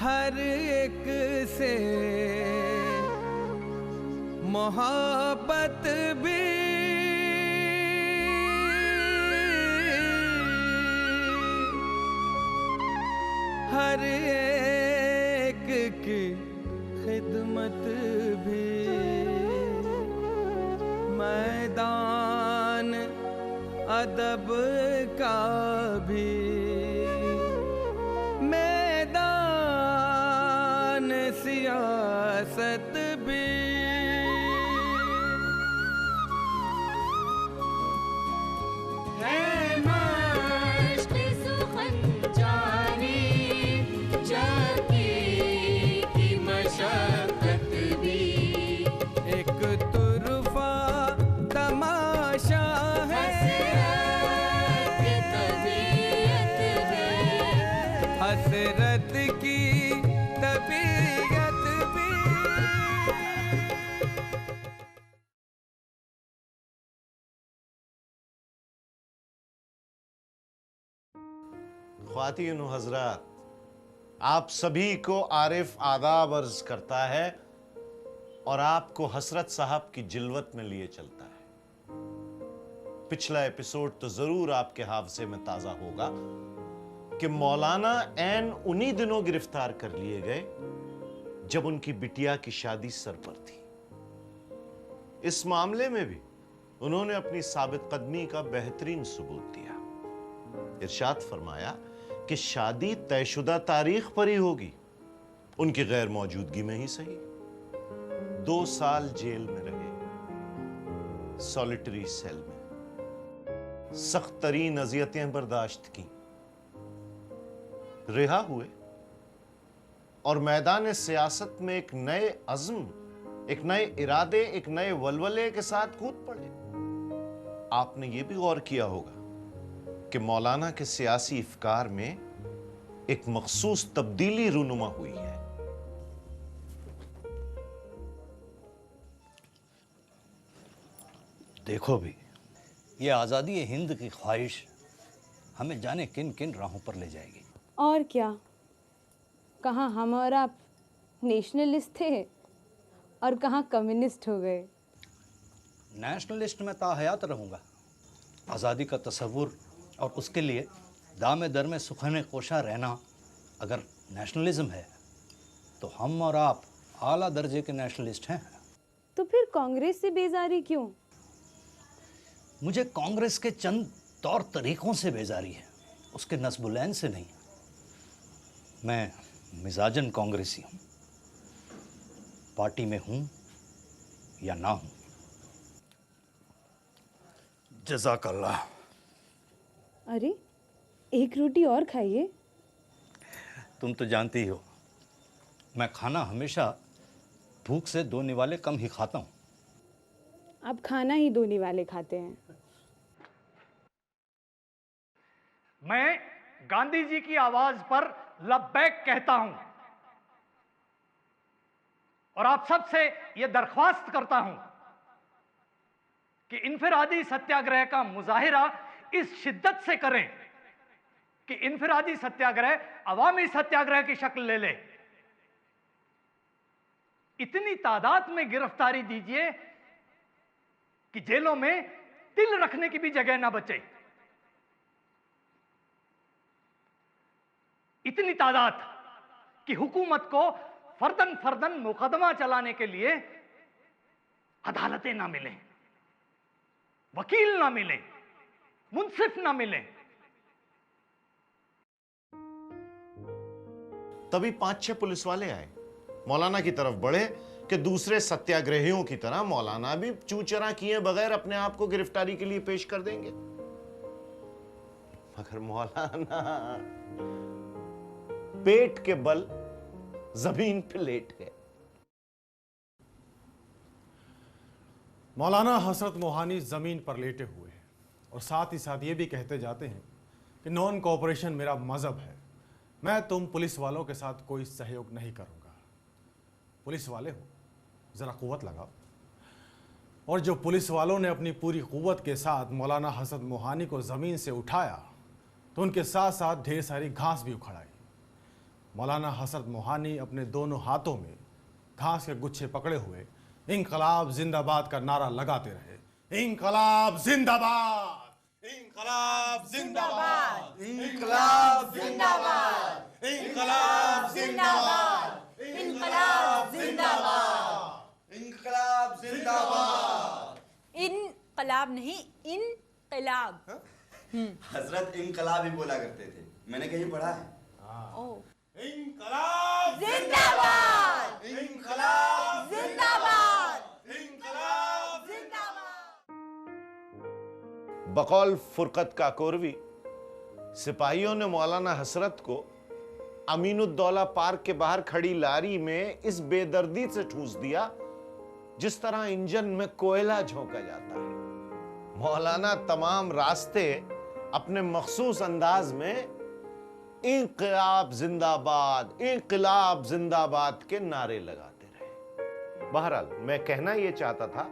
हर एक से मोहब्बत भी हर एक की खिदमत भी मैदान अदब का भी मैदान सियासत भी हसरत की तबीयत भी। ख्वातीन व हज़रात, आप सभी को आरिफ आदाब अर्ज करता है और आपको हसरत साहब की जिल्वत में लिए चलता है। पिछला एपिसोड तो जरूर आपके हाफजे में ताजा होगा कि मौलाना ऐन उन्हीं दिनों गिरफ्तार कर लिए गए जब उनकी बिटिया की शादी सर पर थी। इस मामले में भी उन्होंने अपनी साबित कदमी का बेहतरीन सबूत दिया। इरशाद फरमाया कि शादी तयशुदा तारीख पर ही होगी, उनकी गैर मौजूदगी में ही सही। 2 साल जेल में रहे, सॉलिटरी सेल में सख्त तरीन अजियतें बर्दाश्त की, रिहा हुए और मैदान सियासत में एक नए अज़्म, एक नए इरादे, एक नए वलवले के साथ कूद पड़े। आपने यह भी गौर किया होगा कि मौलाना के सियासी इफ्कार में एक मखसूस तब्दीली रूनुमा हुई है। देखो भी, ये आज़ादी हिंद की ख्वाहिश हमें जाने किन किन राहों पर ले जाएगी। और क्या, कहाँ हम और आप नेशनलिस्ट थे और कहाँ कम्युनिस्ट हो गए। नेशनलिस्ट में ताहयात रहूँगा। आज़ादी का तसव्वुर और उसके लिए दामे दर में सुखने कोशा रहना अगर नेशनलिज्म है तो हम और आप आला दर्जे के नेशनलिस्ट हैं। तो फिर कांग्रेस से बेजारी क्यों? मुझे कांग्रेस के चंद तौर तरीकों से बेजारी है, उसके नस्बुलैन से नहीं। मैं मिजाजन कांग्रेसी हूँ, पार्टी में हूँ या ना हूँ। जज़ाकल्लाह। अरे, एक रोटी और खाइए। तुम तो जानती हो मैं खाना हमेशा भूख से 2 निवाले कम ही खाता हूँ। आप खाना ही 2 निवाले खाते हैं। मैं गांधी जी की आवाज पर लब्बैक कहता हूं और आप सबसे यह दरख्वास्त करता हूं कि इनफिरादी सत्याग्रह का मुजाहिरा इस शिद्दत से करें कि इनफिरादी सत्याग्रह अवामी सत्याग्रह की शक्ल ले ले। इतनी तादाद में गिरफ्तारी दीजिए कि जेलों में तिल रखने की भी जगह ना बचे। इतनी तादाद कि हुकूमत को फर्दन फर्दन मुकदमा चलाने के लिए अदालतें ना मिलें, वकील ना मिले, मुंसिफ ना मिले। तभी 5-6 पुलिस वाले आए, मौलाना की तरफ बढ़े कि दूसरे सत्याग्रहियों की तरह मौलाना भी चूचरा किए बगैर अपने आप को गिरफ्तारी के लिए पेश कर देंगे। मगर मौलाना पेट के बल जमीन पे लेट गए। मौलाना हसरत मोहानी जमीन पर लेटे हुए हैं और साथ ही साथ ये भी कहते जाते हैं कि नॉन कोऑपरेशन मेरा मजहब है, मैं तुम पुलिस वालों के साथ कोई सहयोग नहीं करूंगा। पुलिस वाले हो, जरा कुव्वत लगाओ। और जो पुलिस वालों ने अपनी पूरी कुव्वत के साथ मौलाना हसरत मोहानी को जमीन से उठाया तो उनके साथ साथ ढेर सारी घास भी उखड़ाई। मौलाना हसरत मोहानी अपने दोनों हाथों में घास के गुच्छे पकड़े हुए इंकलाब जिंदाबाद का नारा लगाते रहे। इंकलाब जिंदाबाद, इंकलाब जिंदाबाद, इंकलाब जिंदाबाद, इंकलाब जिंदाबाद, इंकलाब जिंदाबाद, इंकलाब जिंदाबाद। इनकलाब नहीं, इनकलाब। हजरत इनकलाब ही बोला करते थे, मैंने कहीं पढ़ा है। इंकलाब जिंदाबाद, इंकलाब जिंदाबाद, इंकलाब जिंदाबाद। बकौल फुरकत काकोरवी, सिपाहियों ने मौलाना हसरत को अमीनुद्दौला पार्क के बाहर खड़ी लारी में इस बेदर्दी से ठूस दिया जिस तरह इंजन में कोयला झोंका जाता है। मौलाना तमाम रास्ते अपने मखसूस अंदाज में इंकलाब जिंदाबाद, इंकलाब जिंदाबाद के नारे लगाते रहे। बहरहाल मैं कहना यह चाहता था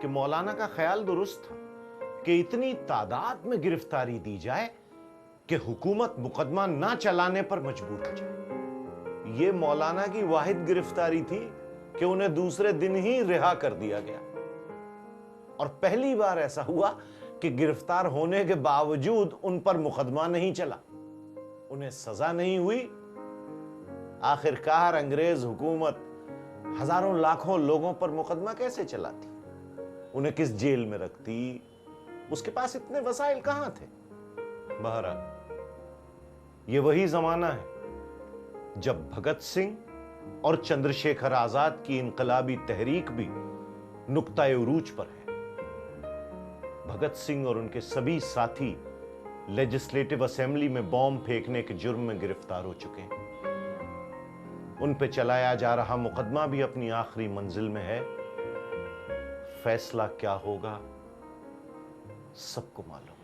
कि मौलाना का ख्याल दुरुस्त था कि इतनी तादाद में गिरफ्तारी दी जाए कि हुकूमत मुकदमा ना चलाने पर मजबूर हो जाए। यह मौलाना की वाहिद गिरफ्तारी थी कि उन्हें दूसरे दिन ही रिहा कर दिया गया, और पहली बार ऐसा हुआ कि गिरफ्तार होने के बावजूद उन पर मुकदमा नहीं चला, उन्हें सजा नहीं हुई। आखिरकार अंग्रेज हुकूमत हजारों लाखों लोगों पर मुकदमा कैसे चलाती, उन्हें किस जेल में रखती, उसके पास इतने वसाइल कहां थे। बहरहाल ये वही जमाना है जब भगत सिंह और चंद्रशेखर आजाद की इनकलाबी तहरीक भी नुक्ता-ए उरूज पर है। भगत सिंह और उनके सभी साथी लेजिस्लेटिव असेंबली में बॉम्ब फेंकने के जुर्म में गिरफ्तार हो चुके हैं। उन पे चलाया जा रहा मुकदमा भी अपनी आखिरी मंजिल में है। फैसला क्या होगा सबको मालूम है।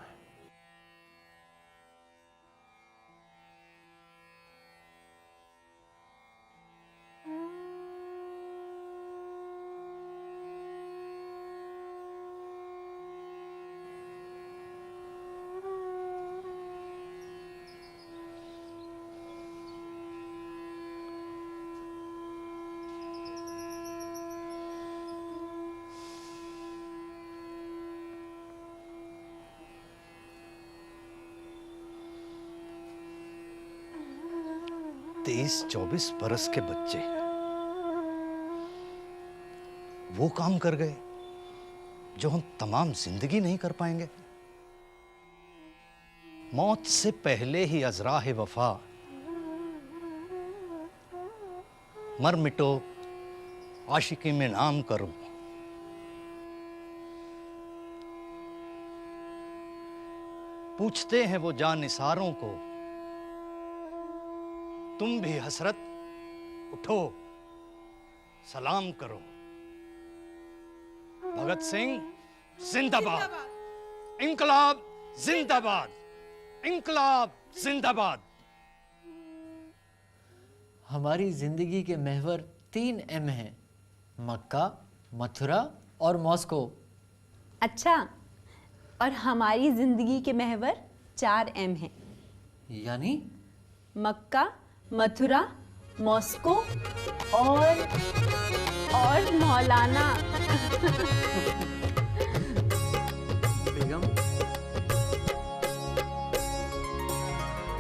23-24 बरस के बच्चे वो काम कर गए जो हम तमाम जिंदगी नहीं कर पाएंगे। मौत से पहले ही अजराह वफा, मर मिटो आशिकी में नाम करो। पूछते हैं वो जानिसारों को, तुम भी हसरत उठो सलाम करो। भगत सिंह जिंदाबाद, इंकलाब जिंदाबाद, इंकलाब जिंदाबाद। हमारी जिंदगी के महवर 3 M हैं, मक्का, मथुरा और मॉस्को। अच्छा, और हमारी जिंदगी के महवर 4 M हैं, यानी मक्का, मथुरा, मॉस्को और मौलाना। बेगम,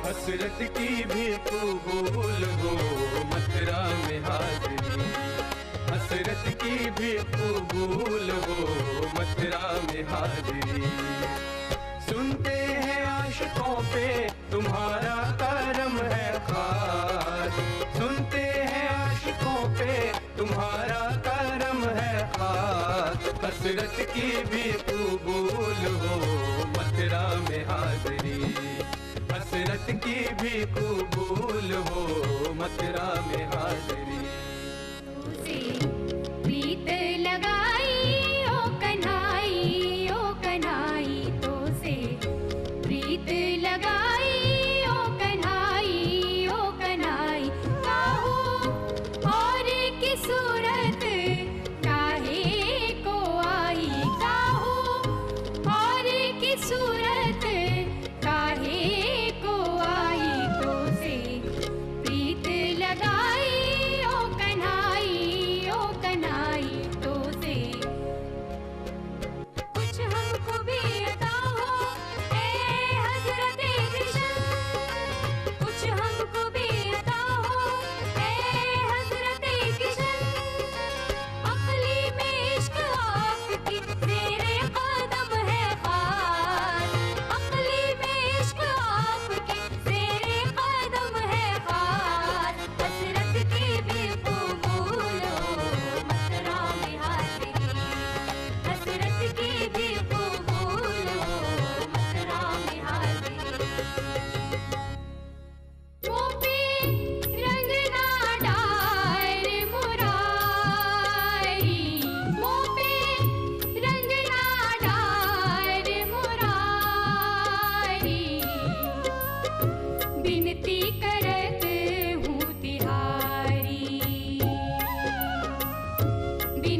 हसरत की भी कबूल हो मथुरा में हाजिरी, हसरत की भी कबूल हो मथुरा में हाजिरी। सुनते हैं आशिकों पे तुम्हारा करम है खास, सुनते हैं आशिकों पे तुम्हारा करम है खास। हसरत की भी कबूल हो मथुरा में हाजिरी, हसरत की भी कबूल हो मथुरा में हाजिरी। प्रीत लगाई ओ कन्हाई, ओ कन्हाई तो से प्रीत लगाई ओ कन्हाई, ओ कन्हाई। काहू और की सूरत काहे को आई, काहू और की सूरत काहे को आई तो से प्रीत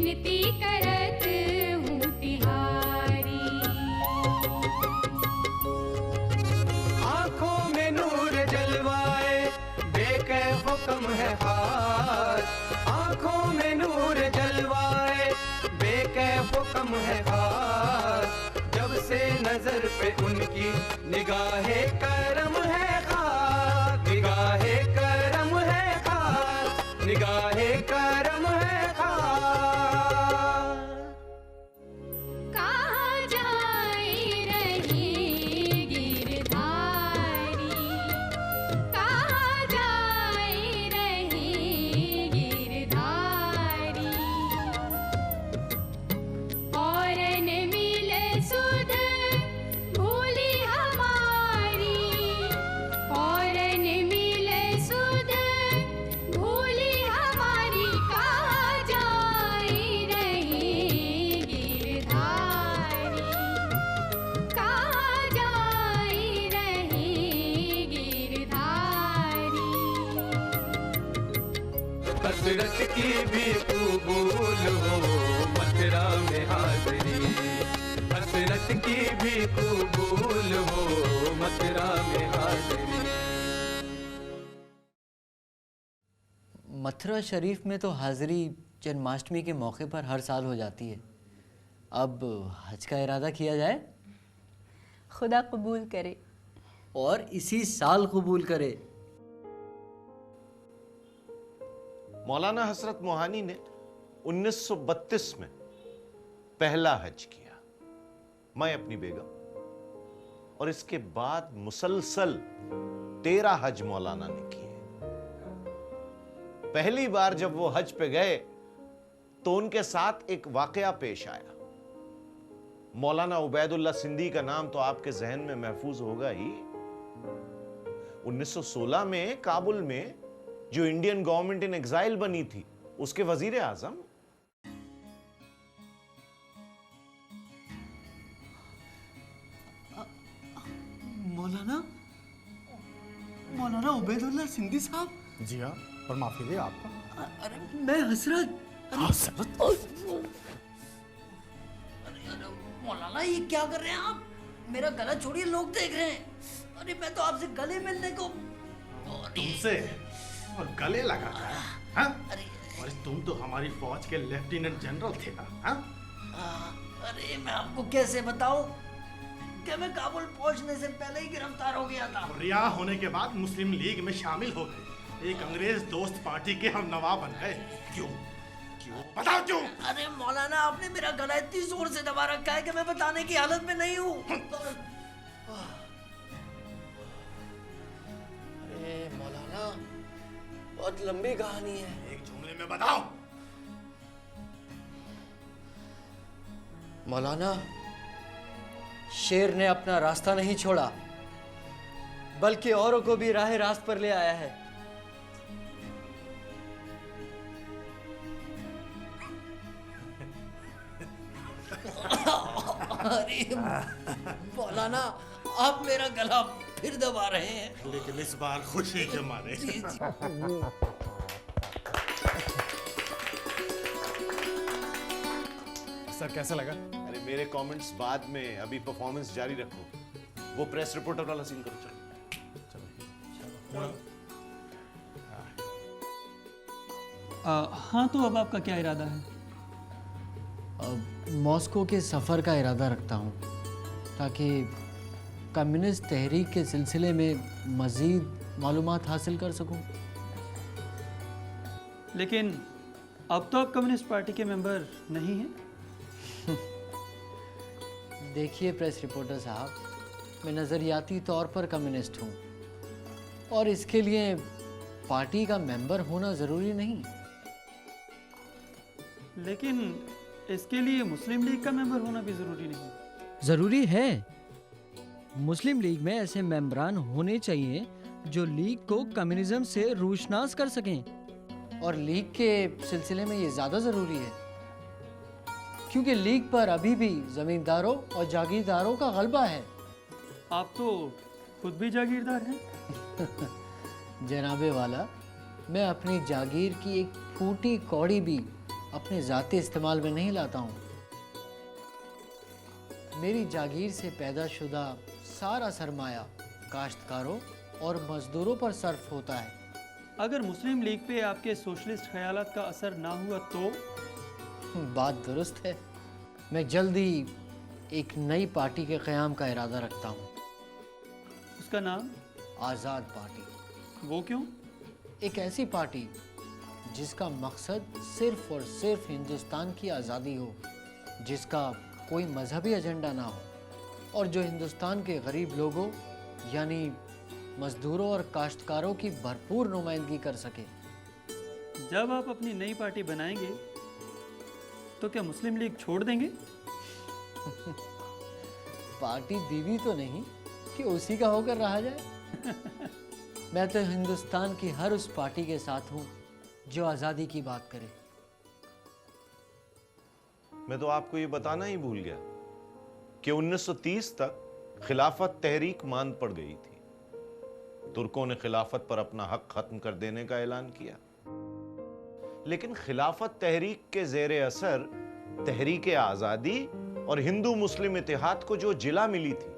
विनती करत हूँ तिहारी। आंखों में नूर जलवाए बेकैफ कम है खास, आंखों में नूर जलवाए बेकैफ कम है खास, जब से नजर पे उनकी निगाहे करम है खास, निगाहे करम है खास, निगाहे करम है खास। कहाँ जाए रहे गिरधारी, कहाँ जाए रहे गिरधारी। और न मिले सुध भूली हमारी, और न मिले सुध भूली हमारी। कहाँ जाए रहे गिरधारी, कहाँ जाए रहे गिरधारी। हसरत की भी कबूल हो मथुरा में हाजरी, हसरत की भी कबूल हो मथुरा में हाजरी। मथुरा शरीफ में तो हाज़िरी जन्माष्टमी के मौके पर हर साल हो जाती है। अब हज का इरादा किया जाए खुदा कबूल करे। और इसी साल कबूल करे। मौलाना हसरत मोहानी ने 1932 में पहला हज किया, मैं अपनी बेगम, और इसके बाद मुसलसल 13 हज मौलाना ने किए। पहली बार जब वो हज पे गए तो उनके साथ एक वाकया पेश आया। मौलाना उबैदुल्ला सिंधी का नाम तो आपके जहन में महफूज होगा ही। 1916 में काबुल में जो इंडियन गवर्नमेंट इन एग्जाइल बनी थी, उसके वजीर आजम मौलाना मौलाना उबैदुल्ला सिंधी साहब। जी हाँ, पर माफ कीजिए आपका। अरे मैं हसरत। हसरत? अरे मौलाना ये क्या कर रहे हैं आप? मेरा गला छोड़िए, लोग देख रहे हैं। अरे मैं तो आपसे गले मिलने को। तुमसे और गले लगा था, हाँ? और तुम तो हमारी फौज के लेफ्टिनेंट जनरल थे ना, हाँ? अरे मैं आपको कैसे बताऊं कि मैं काबुल पहुंचने से पहले ही गिरफ्तार हो गया था। रिहा होने के बाद मुस्लिम लीग में शामिल हो गए, एक अंग्रेज दोस्त पार्टी के हम नवाब बन गए। क्यों? क्यों? बताओ क्यों? अरे मौलाना आपने मेरा गला इतनी जोर से दबा रखा है कि मैं बताने की हालत में नहीं हूँ। अरे मौलाना बहुत लंबी कहानी है। एक जुमले में बताओ। मौलाना शेर ने अपना रास्ता नहीं छोड़ा, बल्कि औरों को भी राह रास्त पर ले आया है। अरे मौलाना आप मेरा गला फिर दबा रहे हैं। लेकिन इस बार खुशी के मारे। सर कैसा लगा? अरे मेरे कमेंट्स बाद में, अभी परफॉर्मेंस जारी रखो। वो प्रेस रिपोर्टर वाला सीन करो। चलो हाँ, तो अब आपका क्या इरादा है? मॉस्को के सफ़र का इरादा रखता हूँ ताकि कम्युनिस्ट तहरीक के सिलसिले में मज़ीद मालूमात हासिल कर सकूँ। लेकिन अब तो आप कम्युनिस्ट पार्टी के मेंबर नहीं हैं। देखिए प्रेस रिपोर्टर साहब, मैं नज़रियाती तौर पर कम्युनिस्ट हूँ और इसके लिए पार्टी का मेंबर होना ज़रूरी नहीं। लेकिन इसके लिए मुस्लिम लीग का मेंबर होना भी ज़रूरी नहीं। ज़रूरी है। मुस्लिम लीग में ऐसे मेंबरान होने चाहिए जो लीग को कम्युनिज्म से रूशनास कर सकें। और लीग के सिलसिले में ये ज़्यादा ज़रूरी है क्योंकि लीग पर अभी भी ज़मींदारों और जागीरदारों का गलबा है। आप तो खुद भी जागीरदार हैं। जनाबे वाला, मैं अपनी जागीर की एक फूटी कौड़ी भी अपने ज़ाती इस्तेमाल में नहीं लाता हूँ। मेरी जागीर से पैदाशुदा सारा सरमाया काश्तकारों और मजदूरों पर सर्फ होता है। अगर मुस्लिम लीग पे आपके सोशलिस्ट ख्यालात का असर ना हुआ तो? बात दुरुस्त है। मैं जल्द ही एक नई पार्टी के क़याम का इरादा रखता हूँ। उसका नाम? आज़ाद पार्टी। वो क्यों? एक ऐसी पार्टी जिसका मकसद सिर्फ और सिर्फ हिंदुस्तान की आज़ादी हो, जिसका कोई मजहबी एजेंडा ना हो और जो हिंदुस्तान के गरीब लोगों यानी मजदूरों और काश्तकारों की भरपूर नुमाइंदगी कर सके। जब आप अपनी नई पार्टी बनाएंगे तो क्या मुस्लिम लीग छोड़ देंगे? पार्टी बीवी तो नहीं कि उसी का होकर रहा जाए। मैं तो हिंदुस्तान की हर उस पार्टी के साथ हूँ जो आज़ादी की बात करे। मैं तो आपको ये बताना ही भूल गया कि 1930 तक खिलाफत तहरीक मांद पड़ गई थी। तुर्कों ने खिलाफत पर अपना हक खत्म कर देने का ऐलान किया, लेकिन खिलाफत तहरीक के जेरे असर तहरीक आज़ादी और हिंदू मुस्लिम इत्तेहाद को जो जिला मिली थी,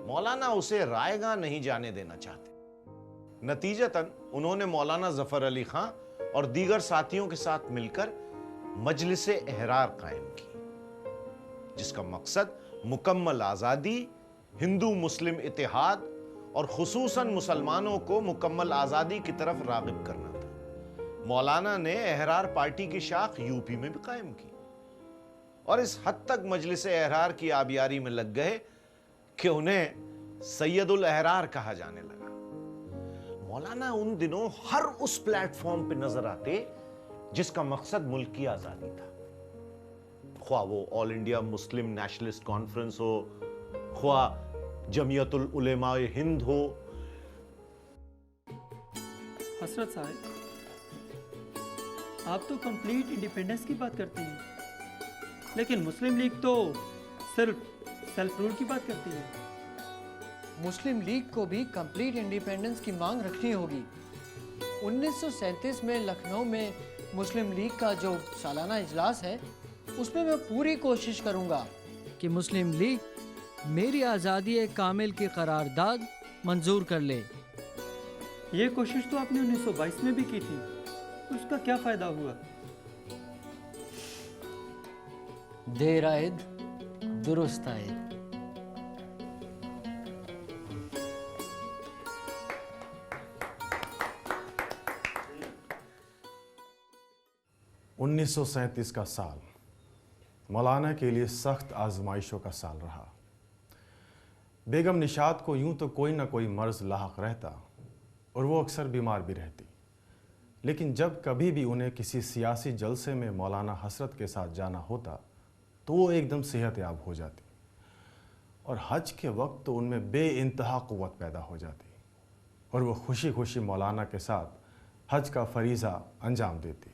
मौलाना उसे रायगां नहीं जाने देना चाहते। नतीजतन उन्होंने मौलाना जफर अली खां और दीगर साथियों के साथ मिलकर मजलिस एहरार कायम की, जिसका मकसद मुकम्मल आज़ादी, हिंदू मुस्लिम इत्तेहाद और खुसूसन मुसलमानों को मुकम्मल आज़ादी की तरफ रागिब करना था। मौलाना ने एहरार पार्टी की शाख यूपी में भी कायम की और इस हद तक मजलिस एहरार की आबियारी में लग गए कि उन्हें सैयदुल एहरार कहा जाने लगा। मौलाना उन दिनों हर उस प्लेटफॉर्म पे नजर आते जिसका मकसद मुल्क की आज़ादी था, ख्वाह वो all India Muslim nationalist conference हो, ख्वाह जमियतुल उलेमा हिंद हो। हसरत साहब, आप तो कंप्लीट इंडिपेंडेंस की बात करते हैं, लेकिन मुस्लिम लीग तो सिर्फ सेल्फ रूल की बात करती है। मुस्लिम लीग को भी कंप्लीट इंडिपेंडेंस की मांग रखनी होगी। 1937 में लखनऊ में मुस्लिम लीग का जो सालाना इजलास है, उसमें मैं पूरी कोशिश करूंगा कि मुस्लिम लीग मेरी आज़ादी कामिल की करारदाद मंजूर कर ले। ये कोशिश तो आपने 1922 में भी की थी, उसका क्या फायदा हुआ? देर आयद दुरुस्त आयद। उन्नीस का साल मौलाना के लिए सख्त आजमाइशों का साल रहा। बेगम निशात को यूं तो कोई ना कोई मर्ज लाहक रहता और वो अक्सर बीमार भी रहती, लेकिन जब कभी भी उन्हें किसी सियासी जलसे में मौलाना हसरत के साथ जाना होता तो वो एकदम सेहतयाब हो जाती और हज के वक्त तो उनमें बेइंतहा क़ुव्वत पैदा हो जाती और वो खुशी खुशी मौलाना के साथ हज का फरीज़ा अंजाम देती।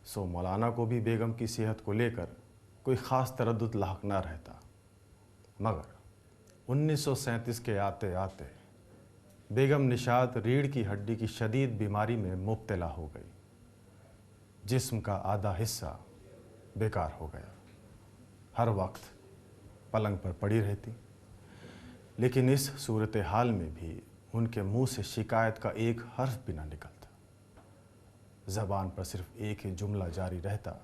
सो मौलाना को भी बेगम की सेहत को लेकर कोई ख़ास तरद्दुद लाहक ना रहता, मगर 1937 के आते आते बेगम निशात रीढ़ की हड्डी की शदीद बीमारी में मुब्तला हो गई। जिस्म का आधा हिस्सा बेकार हो गया, हर वक्त पलंग पर पड़ी रहती, लेकिन इस सूरत हाल में भी उनके मुंह से शिकायत का एक हर्फ भी ना निकलता। ज़बान पर सिर्फ एक ही जुमला जारी रहता,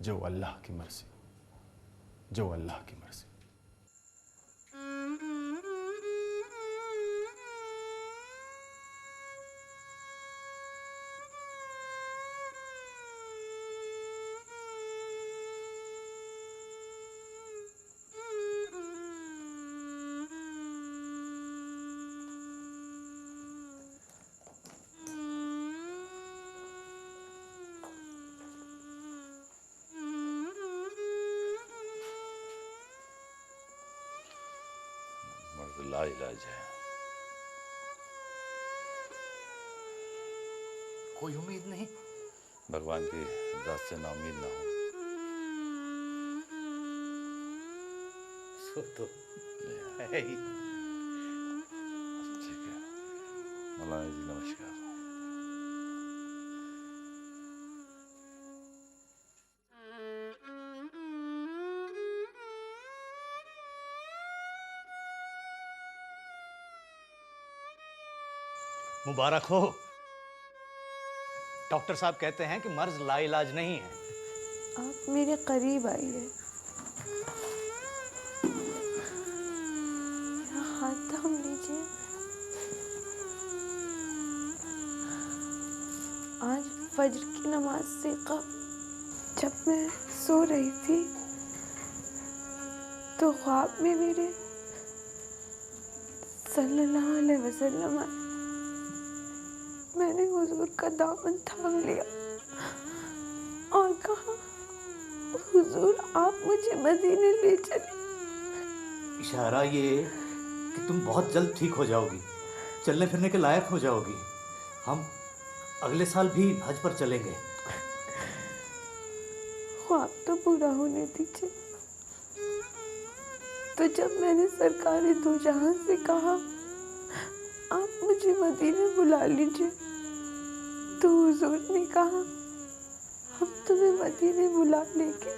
जो अल्लाह की मर्ज़ी, जो अल्लाह की मर्ज़ी। लाइलाज है। कोई उम्मीद नहीं? भगवान की जात से नाउम्मीद ना हो। सो तो है ही। ठीक है, मौलाना जी नमस्कार। मुबारक हो। डॉक्टर साहब कहते हैं कि मर्ज लाइलाज नहीं है। आप मेरे करीब आइए, हाथ थाम लीजिए। आज फज्र की नमाज से कब जब मैं सो रही थी तो ख्वाब में मेरे सल्लल्लाहु अलैहि वसल्लम आए। मैंने हुजूर का दामन थाम लिया और कहा, हुजूर आप मुझे मदीने ले चले। इशारा ये कि तुम बहुत जल्द ठीक हो जाओगी, चलने फिरने के लायक हो जाओगी। हम अगले साल भी हज पर चलेंगे। ख्वाब तो पूरा होने दीजिए। तो जब मैंने सरकार दो जहां से कहा आप मुझे मदीने बुला लीजिए, तो हुजूर ने कहा हम तुम्हें मदीने बुला लेंगे,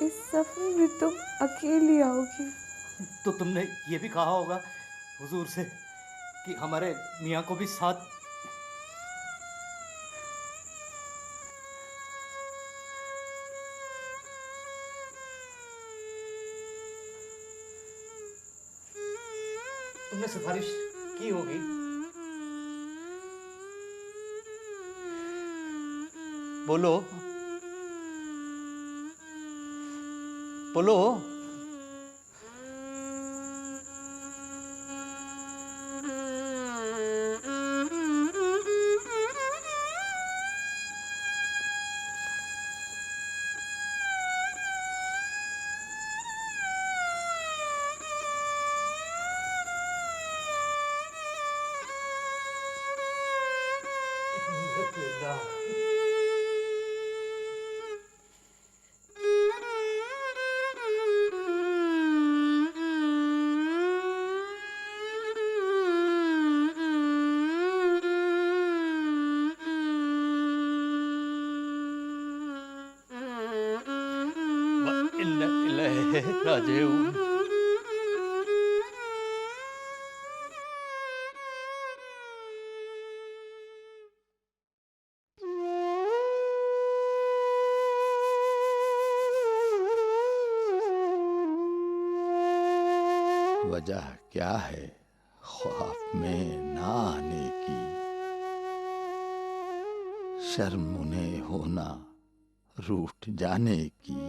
इस सफर में तुम अकेली आओगी। तो तुमने ये भी कहा होगा हुजूर से कि हमारे मियाँ को भी साथ। तुमने सिफारिश की होगी। बोलो बोलो। राजेऊ वजह क्या है ख्वाब में ना आने की, शर्म उन्हें होना रूठ जाने की।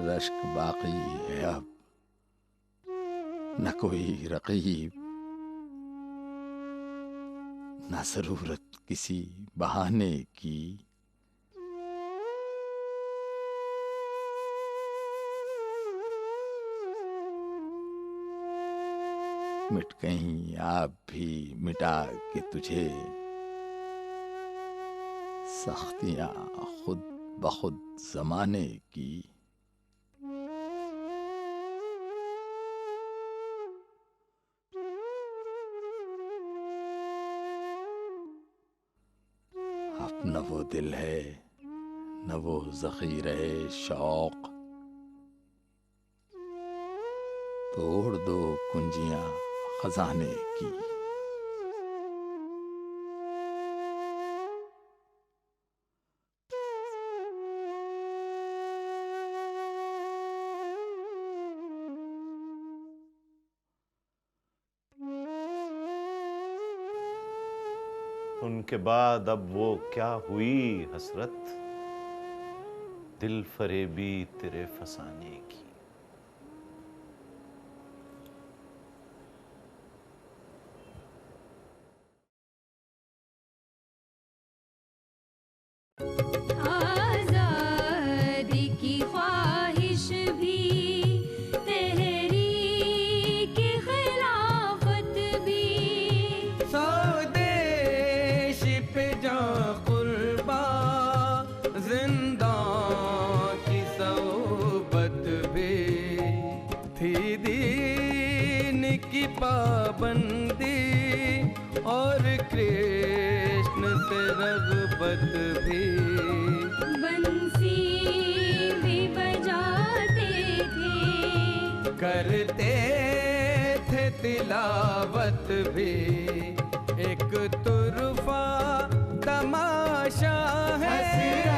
रश्क बाकी है अब न कोई रकीब, न जरूरत किसी बहाने की। मिट गई आप भी मिटा के तुझे, सख्तियां खुद बखुद जमाने की। अब न वो दिल है न वो ज़ख़ीरे शौक, तोड़ दो कुंजियां खजाने की। उनके बाद अब वो क्या हुई हसरत, दिल फरेबी तेरे फसाने की। आज़ादी की ख्वाहिश भी, तहरीक खिलाफत भी, स्वदेश पे जा कुर्बा, जिंदा की सोबत भी थी, दीन की पाबंदी और कृष्ण से रग़बत भी। बंसी भी बजाते थे करते थे तिलावत भी, एक तुरफा तमाशा है।